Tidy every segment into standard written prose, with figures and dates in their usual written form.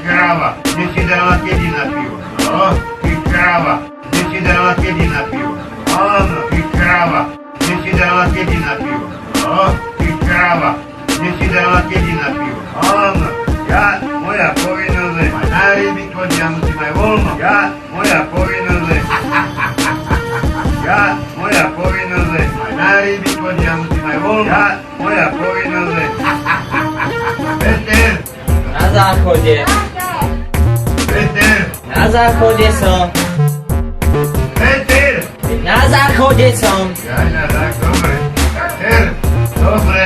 kráva, kde si dala kedy na pivo? No, ty kráva, kde si dala kedy na pivo? Áno, ty kráva, kde si dala kedy na pivo? No, ty kráva, kde si dala kedy na pivo? Áno, moja povinnosť je mať na ryby chodiť, ja musím aj voľno. Moja povinnosť je moja povinnosť je mať na ryby chodiť, ja musím aj voľno. Moja povinnosť je Peter, Na záchode. Peter, Na záchode som. Peter. Na záchode som. Dobre. Peter, dobre.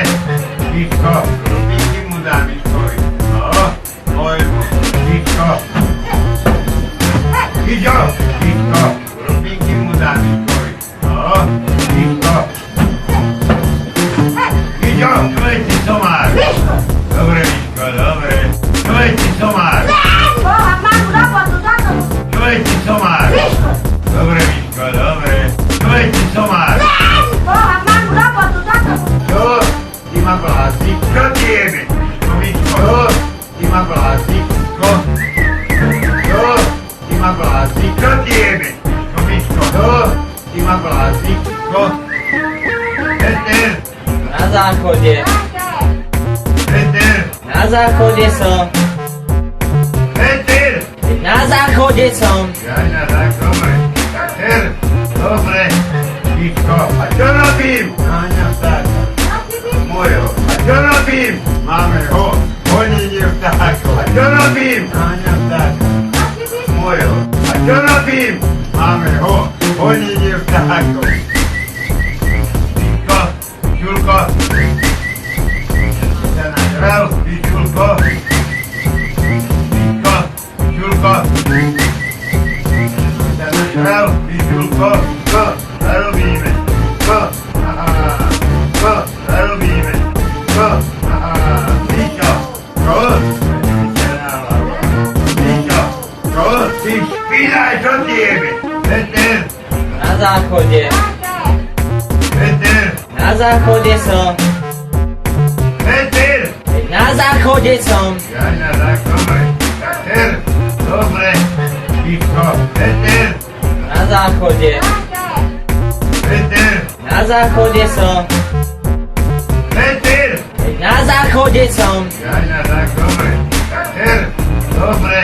Ticho, krupíky mu dám Miškovi. No, môjmu. Ticho. Ticho, ticho, krupíky mu dám Miškovi. No, ticho. Ticho, čo je ti somár? Dobre, Miško, dobre. Čo je ti somár? Čo je ti somár? Dobre, Miško, dobre. Čo je ti somár? Čo? Ty ma blázi? Čo ti jebe? Miško, ty ma blázi? Čo? Ty ma blázi? Čo ti jebe? Miško, ty ma blázi? Čo? Peter, Na záchode. Peter, Na záchode som. Peter. Na záchode som. Dobre. Peter, dobre. Miško, a čo robím? Áňa vtáka. Mojho. A čo robím? Máme ho. Honenie vtákov. A čo robím? Áňa vtáka. Mojho. A čo robím? Máme ho. Honenie vtákov. Miško, Čulko. Sa nažral, ty Čulko. Miško, Čulko. Sa nažral, ty Čulko. Čo zarobíme? Čo? Čo zarobíme? Čo? Miško, čo? Miško, čo? Ty špinaj, čo ti jebe? Peter, Na záchode. Peter, Na záchode som. Peter. Na záchode som. Dobre. Peter, dobre. Ticho. Peter, Na záchode. Peter, Na záchode som. Peter. Na záchode som. Dobre. Peter, dobre.